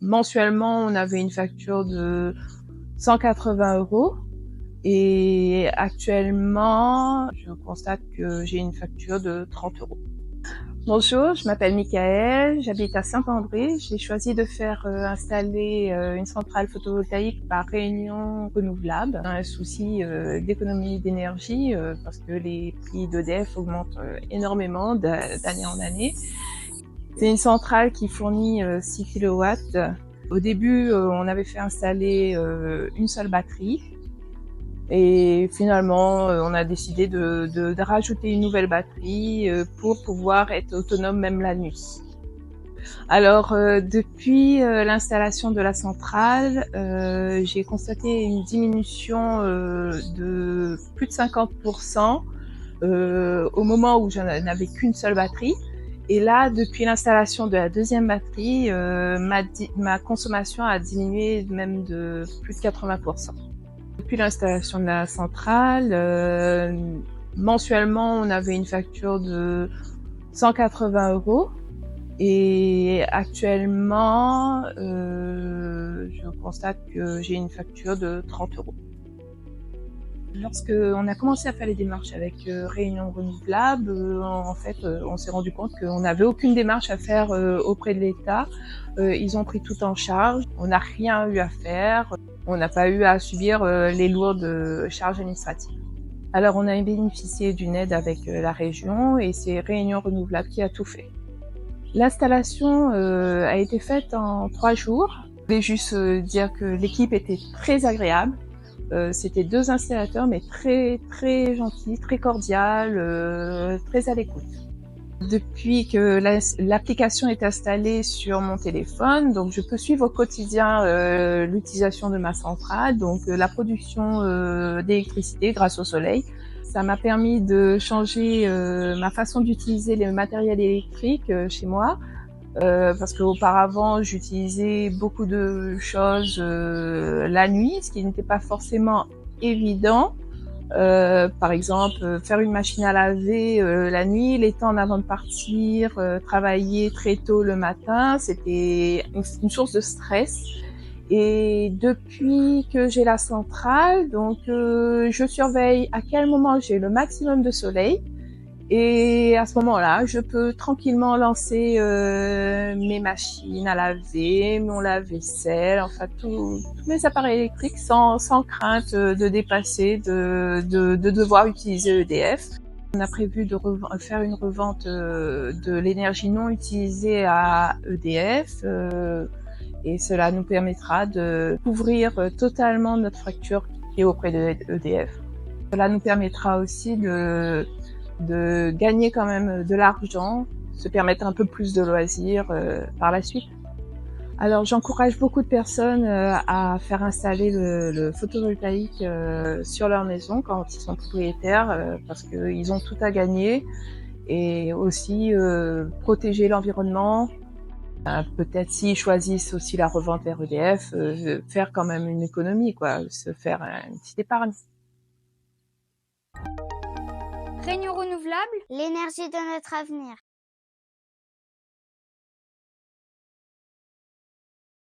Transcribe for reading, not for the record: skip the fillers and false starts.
Mensuellement, on avait une facture de 180 € et actuellement, je constate que j'ai une facture de 30 €. Bonjour, je m'appelle Michaëlle, j'habite à Saint-André. J'ai choisi de faire installer une centrale photovoltaïque par Réunion Renouvelable. Un souci d'économie d'énergie parce que les prix d'EDF augmentent énormément d'année en année. C'est une centrale qui fournit 6 kilowatts. Au début, on avait fait installer une seule batterie. Et finalement, on a décidé de rajouter une nouvelle batterie pour pouvoir être autonome même la nuit. Alors, depuis l'installation de la centrale, j'ai constaté une diminution de plus de 50% au moment où je n'avais qu'une seule batterie. Et là, depuis l'installation de la deuxième batterie, ma consommation a diminué même de plus de 80%. Depuis l'installation de la centrale, mensuellement, on avait une facture de 180 € et actuellement, je constate que j'ai une facture de 30 €. Lorsqu'on a commencé à faire les démarches avec Réunion Renouvelable, en fait, on s'est rendu compte qu'on n'avait aucune démarche à faire auprès de l'État. Ils ont pris tout en charge. On n'a rien eu à faire. On n'a pas eu à subir les lourdes charges administratives. Alors, on a bénéficié d'une aide avec la région et c'est Réunion Renouvelable qui a tout fait. L'installation a été faite en 3 jours. Je voulais juste dire que l'équipe était très agréable. C'était 2 installateurs, mais très très gentils, très cordiales, très à l'écoute. Depuis que l'application est installée sur mon téléphone, donc je peux suivre au quotidien l'utilisation de ma centrale, donc la production d'électricité grâce au soleil. Ça m'a permis de changer ma façon d'utiliser les matériels électriques chez moi. Parce qu'auparavant, j'utilisais beaucoup de choses la nuit, ce qui n'était pas forcément évident. Par exemple, faire une machine à laver la nuit, les temps avant de partir, travailler très tôt le matin, c'était une source de stress. Et depuis que j'ai la centrale, donc je surveille à quel moment j'ai le maximum de soleil. Et à ce moment-là, je peux tranquillement lancer mes machines à laver, mon lave-vaisselle, enfin tous mes appareils électriques sans crainte de dépasser, de devoir utiliser EDF. On a prévu de faire une revente de l'énergie non utilisée à EDF et cela nous permettra de couvrir totalement notre facture qui est auprès de EDF. Cela nous permettra aussi de gagner quand même de l'argent, se permettre un peu plus de loisirs par la suite. Alors j'encourage beaucoup de personnes à faire installer le photovoltaïque sur leur maison quand ils sont propriétaires parce qu'ils ont tout à gagner et aussi protéger l'environnement. Peut-être s'ils choisissent aussi la revente vers EDF, faire quand même une économie, quoi, se faire une petite épargne. Réunion Renouvelable, l'énergie de notre avenir.